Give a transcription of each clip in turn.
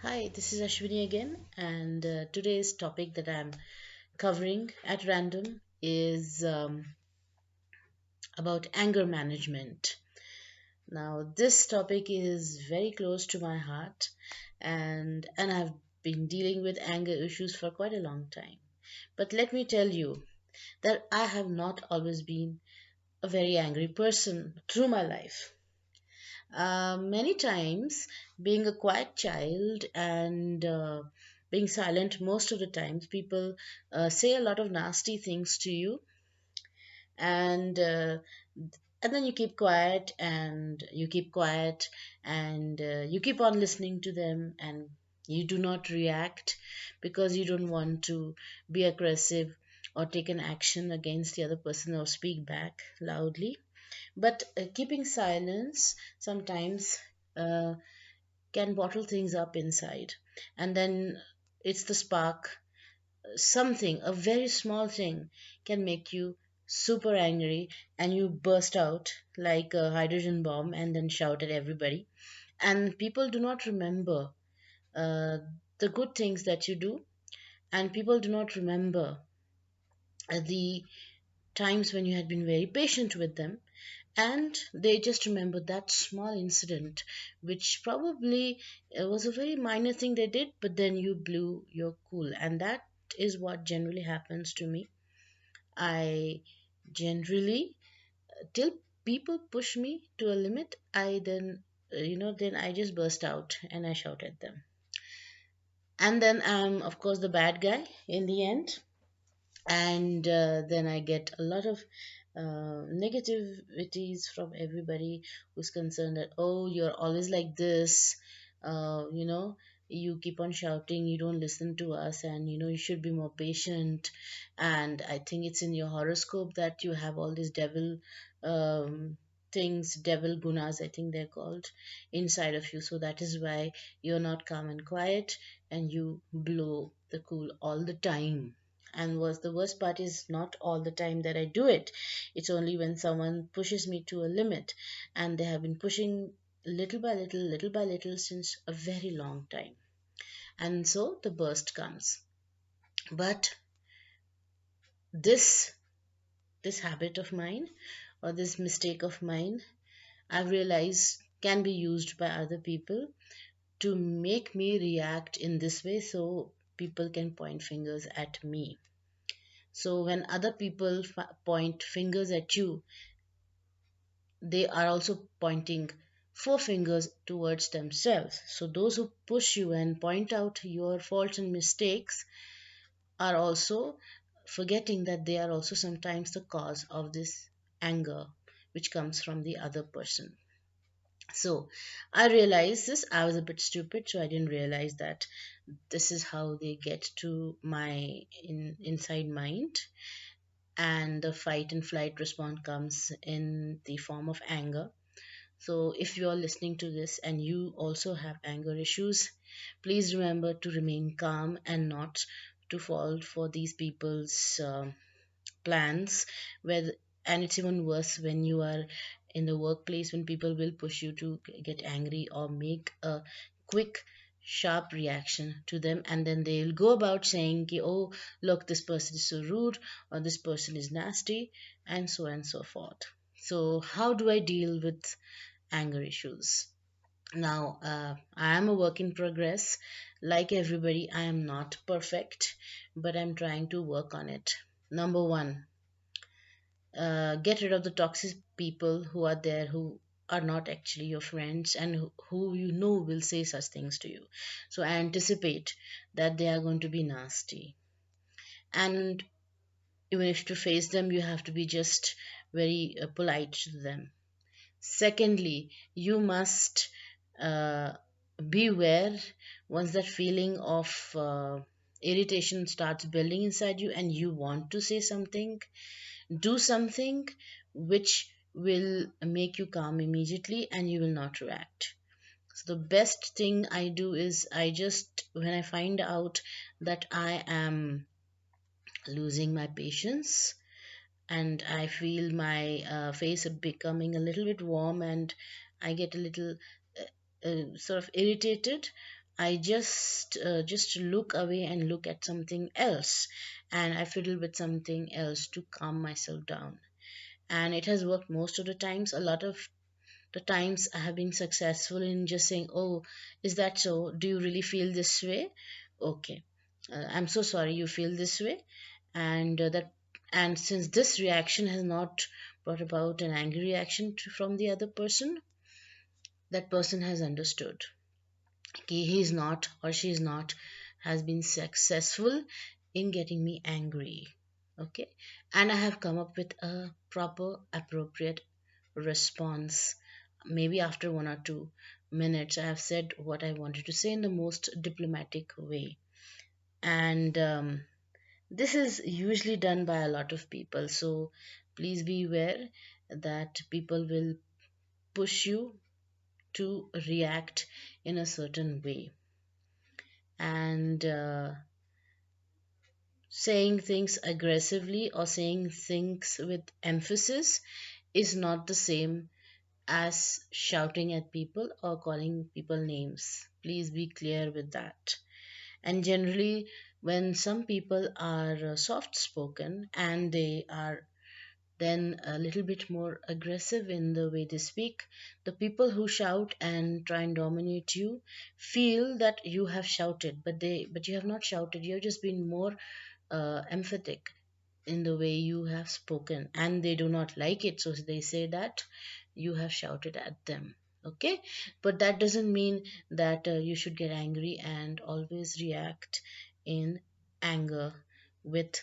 Hi, this is Ashwini again, and today's topic that I'm covering at random is about anger management. Now, this topic is very close to my heart, and I've been dealing with anger issues for quite a long time. But let me tell you that I have not always been a very angry person through my life. Many times, being a quiet child and being silent most of the times, people say a lot of nasty things to you, and and then you keep quiet and you keep quiet and you keep on listening to them and you do not react because you don't want to be aggressive or take an action against the other person or speak back loudly. But keeping silence sometimes uh, can bottle things up inside. And then it's the spark. Something, a very small thing, can make you super angry and you burst out like a hydrogen bomb and then shout at everybody. And people do not remember uh, the good things that you do, and people do not remember the times when you had been very patient with them, and they just remember that small incident which probably was a very minor thing they did, but then you blew your cool. And that is what generally happens to me. I generally, till people push me to a limit, I then then I just burst out and I shout at them, and then I'm of course the bad guy in the end. And then I get a lot of negativities from everybody who's concerned that, oh, you're always like this, you keep on shouting, you don't listen to us, and you should be more patient. And I think it's in your horoscope that you have all these devil um, things, devil gunas, I think they're called, inside of you. So that is why you're not calm and quiet, and you blow the cool all the time. And was the worst part is not all the time that I do it. It's only when someone pushes me to a limit, and they have been pushing little by little since a very long time. And so the burst comes. But this this habit of mine, or this mistake of mine, I've realized can be used by other people to make me react in this way, so people can point fingers at me. So when other people point fingers at you, they are also pointing four fingers towards themselves. So those who push you and point out your faults and mistakes are also forgetting that they are also sometimes the cause of this anger which comes from the other person. So I realized this. I was a bit stupid, so I didn't realize that this is how they get to my inside mind, and the fight and flight response comes in the form of anger. So, if you are listening to this and you also have anger issues, please remember to remain calm and not to fall for these people's plans. Where and it's even worse when you are in the workplace, when people will push you to get angry or make a quick sharp reaction to them, and then they'll go about saying, oh, look, this person is so rude, or this person is nasty, and so on and so forth. So how do I deal with anger issues? Now, I am a work in progress. Like everybody, I am not perfect, but I'm trying to work on it. Number one, get rid of the toxic people who are there, who are not actually your friends, and who you know will say such things to you. So I anticipate that they are going to be nasty. And even if to face them, you have to be just very polite to them. Secondly, you must uh, beware once that feeling of irritation starts building inside you and you want to say something, do something which will make you calm immediately and you will not react. So, the best thing I do is I just, when I find out that I am losing my patience and I feel my face becoming a little bit warm and I get a little sort of irritated, I just look away and look at something else, and I fiddle with something else to calm myself down. And it has worked most of the times. A lot of the times I have been successful in just saying, "Oh, is that so? Do you really feel this way? Okay, I'm so sorry you feel this way." And and since this reaction has not brought about an angry reaction from the other person, that person has understood. Okay, he's not or she's not has been successful in getting me angry. Okay, and I have come up with a proper, appropriate response. Maybe after 1 or 2 minutes, I have said what I wanted to say in the most diplomatic way. And this is usually done by a lot of people. So please be aware that people will push you to react in a certain way. And saying things aggressively or saying things with emphasis is not the same as shouting at people or calling people names. Please be clear with that. And generally, when some people are soft spoken and they are then a little bit more aggressive in the way they speak, the people who shout and try and dominate you feel that you have shouted, but you have not shouted. You have just been more emphatic in the way you have spoken, and they do not like it, so they say that you have shouted at them. Okay, but that doesn't mean that you should get angry and always react in anger with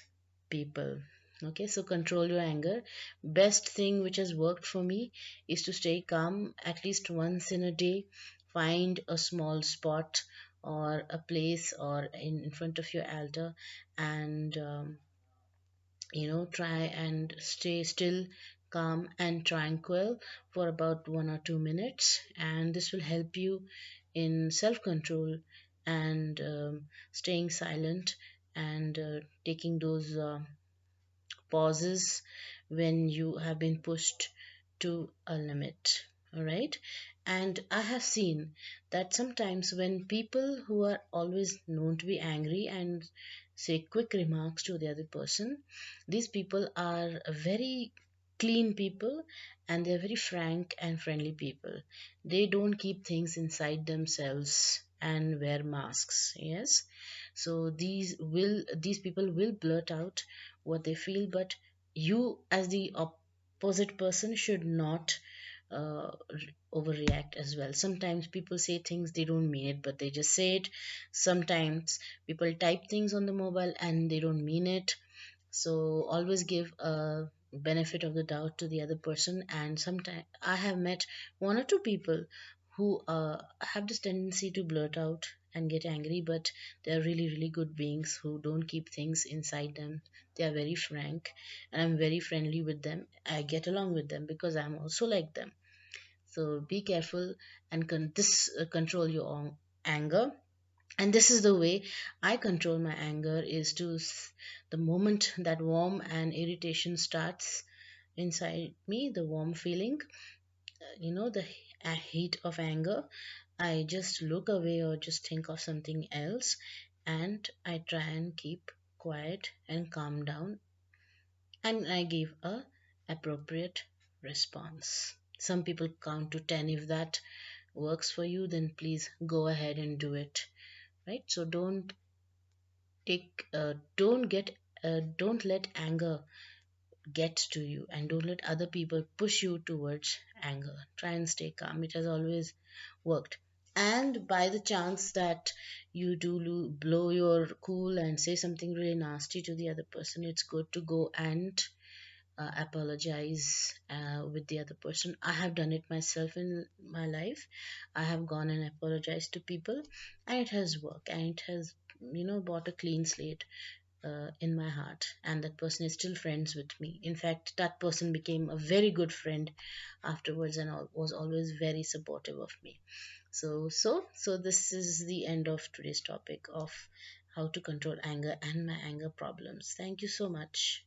people. Okay, so control your anger. Best thing which has worked for me is to stay calm at least once in a day. Find a small spot or a place or in front of your altar, and try and stay still, calm and tranquil for about 1 or 2 minutes, and this will help you in self control and staying silent and taking those pauses when you have been pushed to a limit. All right. And I have seen that sometimes when people who are always known to be angry and say quick remarks to the other person, these people are very clean people, and they're very frank and friendly people. They don't keep things inside themselves and wear masks. Yes, so these people will blurt out what they feel, but you as the opposite person should not overreact as well. Sometimes people say things they don't mean it, but they just say it. Sometimes people type things on the mobile and they don't mean it. So always give a benefit of the doubt to the other person. And sometimes I have met 1 or 2 people who have this tendency to blurt out and get angry, but they're really really good beings who don't keep things inside them. They are very frank, and I'm very friendly with them. I get along with them because I'm also like them. So be careful and control your own anger. And this is the way I control my anger, is to the moment that warm and irritation starts inside me, the warm feeling, the heat of anger, I just look away or just think of something else, and I try and keep quiet and calm down, and I give a appropriate response. Some people count to 10. If that works for you, then please go ahead and do it. Right? So don't get don't let anger get to you, and don't let other people push you towards anger. Try and stay calm. It has always worked. And by the chance that you do blow your cool and say something really nasty to the other person, it's good to go and apologize with the other person. I have done it myself in my life. I have gone and apologized to people, and it has worked, and it has brought a clean slate in my heart, and that person is still friends with me. In fact, that person became a very good friend afterwards, and was always very supportive of me. So this is the end of today's topic of how to control anger and my anger problems. Thank you so much.